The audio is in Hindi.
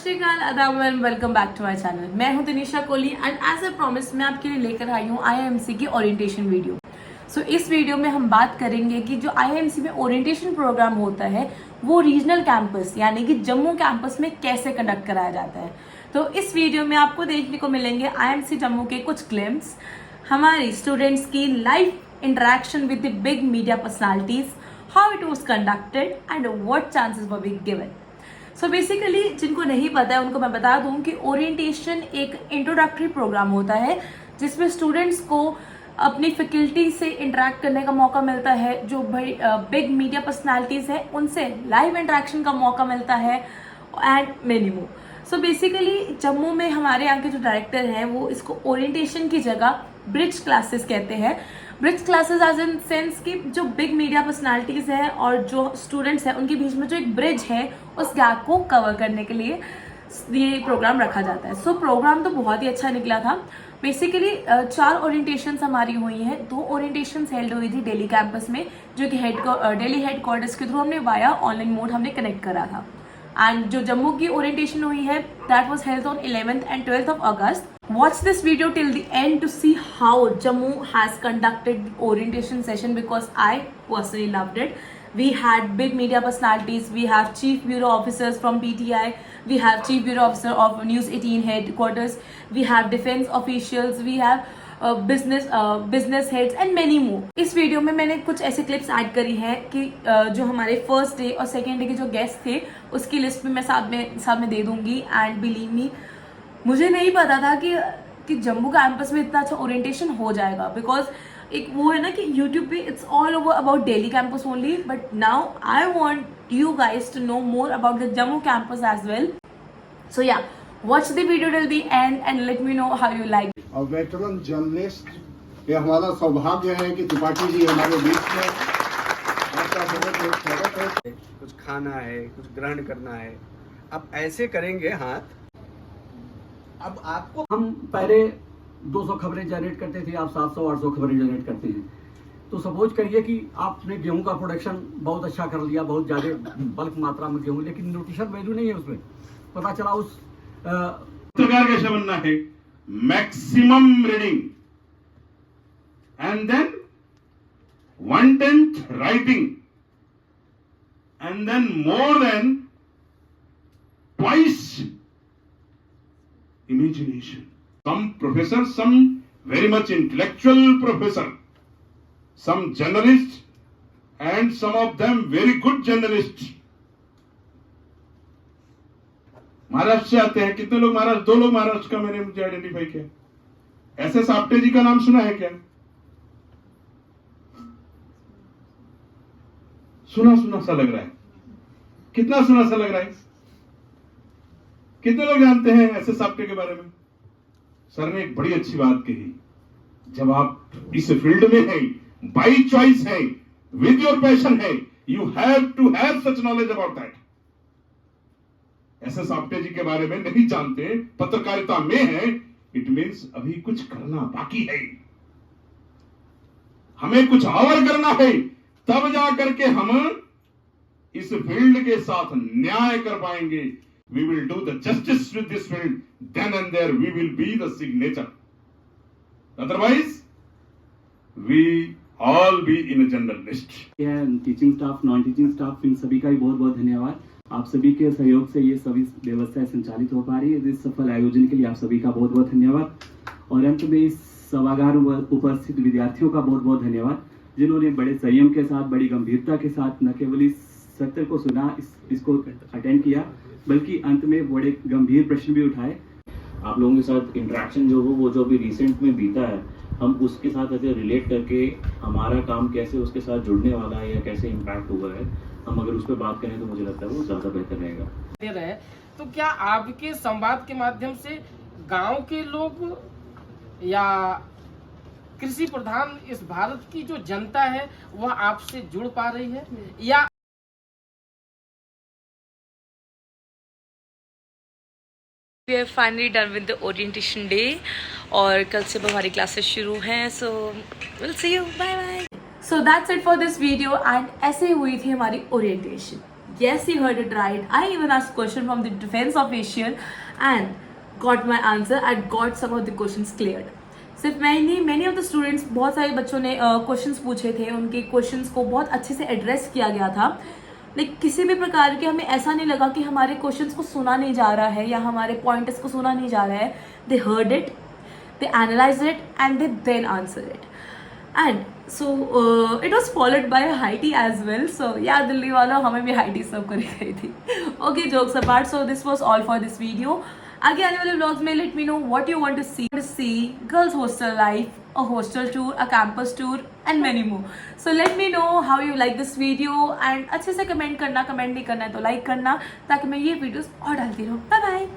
श्री अकाल, आदाब and welcome back to my channel. मैं हूं Tanisha Kohli and as a promise मैं आपके लिए लेकर आई हूं आईआईएमसी की ओरिएंटेशन वीडियो। सो इस वीडियो में हम बात करेंगे कि जो आईआईएमसी में ओरिएंटेशन प्रोग्राम होता है वो रीजनल कैंपस यानी कि जम्मू कैंपस में कैसे कंडक्ट कराया जाता है। तो इस वीडियो में आपको देखने को मिलेंगे आईआईएमसी जम्मू के कुछ क्लिप्स, हमारी स्टूडेंट्स की live interaction with the big media personalities, how it was conducted and what chances were being given. So basically जिनको नहीं पता है उनको मैं बता दूं कि ओरिएंटेशन एक इंट्रोडक्टरी प्रोग्राम होता है जिसमें स्टूडेंट्स को अपनी फैकल्टी से इंटरेक्ट करने का मौका मिलता है, जो भाई बिग मीडिया पर्सनालिटीज है उनसे लाइव इंटरेक्शन का मौका मिलता है and many more. So basically Jammu में हमारे यहाँ के जो डायरेक्टर हैं वो इसको ओरिएंटेशन की जगह ब्रिज क्लासेस कहते हैं। Bridge classes as in sense कि जो बिग मीडिया पर्सनालिटीज हैं और जो स्टूडेंट्स हैं उनके बीच में जो एक ब्रिज है उस गैप को कवर करने के लिए ये प्रोग्राम रखा जाता है। सो प्रोग्राम तो बहुत ही अच्छा निकला था। बेसिकली 4 ओरिएंटेशंस हमारी हुई हैं। 2 ओरिएंटेशंस हेल्ड हुई थी दिल्ली कैंपस में, जो कि दिल्ली हेडक्वार्टर्स के थ्रू हमने वाया ऑनलाइन मोड हमने कनेक्ट करा था। एंड जो जम्मू की ओरिएंटेशन हुई है that was held on 11th and 12th of August. Watch this video till the end to see how Jammu has conducted the orientation session because I personally loved it. We had big media personalities, we have chief bureau officers from PTI, we have chief bureau officer of News 18 headquarters, we have defense officials, we have business heads and many more. इस वीडियो में मैंने कुछ ऐसे क्लिप्स ऐड करी हैं कि जो हमारे फर्स्ट डे और सेकेंड डे के जो गेस्ट थे उसकी लिस्ट में मैं साथ में दे दूंगी। एंड बिलीव मी, मुझे नहीं पता था कि जम्मू कैंपस में इतना अच्छा ओरिएंटेशन हो जाएगा, बिकॉज एक वो है ना कि यूट्यूब पे it's all over about Delhi campus only, but now I want you guys to know more about the Jammu campus as well. So yeah, watch the video till the end and let me know how you like. और वेटरन जर्नलिस्ट, ये हमारा सौभाग्य है कि त्रिपाठी जी हमारे बीच में। आपका बहुत बहुत स्वागत है। कुछ खाना है, कुछ ग्रहण करना है, आप ऐसे करेंगे हाथ। अब आपको हम पहले 200 खबरें जनरेट करते थे, आप 700-800 खबरें जनरेट करते हैं। तो सपोज करिए कि आपने गेहूं का प्रोडक्शन बहुत अच्छा कर लिया, बहुत ज़्यादा बल्क मात्रा में गेहूं, लेकिन न्यूट्रिशन वैल्यू नहीं है उसमें। पता चला उस पत्रकार कैसे बनना है, maximum reading and then 1/10 writing and then more than twice imagination. Some professors, some very much intellectual professor, some journalists, and some of them very good journalists. Maharashtra से आते हैं। कितने लोग महाराष्ट्र? 2 लोग महाराष्ट्र का मैंने मुझे आइडेंटिफाई किया। SS आप्टे जी का नाम सुना है क्या? सुना सुना सा लग रहा है। कितना सुना सा लग रहा है? कितने लोग जानते हैं ऐसे साप्टे के बारे में? सर ने एक बड़ी अच्छी बात कही, जब आप इस फील्ड में हैं, बाई चॉइस है, विद योर पैशन है, you have to have such knowledge about that. ऐसे साप्टे जी के बारे में नहीं जानते, पत्रकारिता में है, इट मीन्स अभी कुछ करना बाकी है, हमें कुछ और करना है, तब जाकर के हम इस फील्ड के साथ न्याय कर पाएंगे। We will do the justice with this field. Then and there we will be the signature. Otherwise, we all be in a general list. Teaching staff, non teaching staff, इन सभी का भी बहुत बहुत धन्यवाद। आप सभी के सहयोग से ये सभी व्यवस्थाएं संचालित हो पा रही है। इस सफल आयोजन के लिए आप सभी का बहुत बहुत धन्यवाद। और अंत में इस सभागार उपस्थित विद्यार्थियों का बहुत बहुत धन्यवाद, जिन्होंने बड़े संयम के साथ, बड़ी गंभीरता के साथ न केवल इस सत्र को सुना, इसको अटेंड किया, बल्कि अंत में बड़े गंभीर प्रश्न भी उठाए। आप लोगों के साथ इंटरेक्शन जो हो, वो जो भी रिसेंट में बीता है, हम उसके साथ ऐसे रिलेट करके हमारा काम कैसे उसके साथ जुड़ने वाला है या कैसे इम्पैक्ट हुआ है, हम अगर उस पर बात करें तो मुझे लगता है वो ज़्यादा बेहतर रहेगा। तो क्या आपके संवाद के माध्यम से गांव के लोग या कृषि प्रधान इस भारत की जो जनता है वह आपसे जुड़ पा रही है, या We are finally done with the orientation day और कल से हमारी क्लासेस शुरू हैं। So we'll see you. Bye bye. So that's it for this video and ऐसे हुई थी हमारी orientation। Yes, you heard it right. I even asked question from the defense official and got my answer. I got some of the questions cleared. सिर्फ मैं ही नहीं, मैनी ऑफ द स्टूडेंट्स, बहुत सारे बच्चों ने क्वेश्चंस पूछे थे, उनके क्वेश्चंस को बहुत अच्छे से एड्रेस किया गया था। लाइक किसी भी प्रकार के हमें ऐसा नहीं लगा कि हमारे क्वेश्चंस को सुना नहीं जा रहा है या हमारे पॉइंट्स को सुना नहीं जा रहा है। They heard it, they analyse it and they then answer it. And so it was followed by high tea as well. So यार दिल्ली वालों, हमें भी हाई टी सर्व करी गई थी। Okay, jokes apart, so this was all for this video. आगे आने वाले व्लॉग्स में let me know what you want to see girls hostel life, a hostel tour, a campus tour and many more. So let me know how you like this video एंड अच्छे से कमेंट करना, कमेंट नहीं करना है तो लाइक करना, ताकि मैं ये वीडियोस और डालती रहूँ। Bye bye.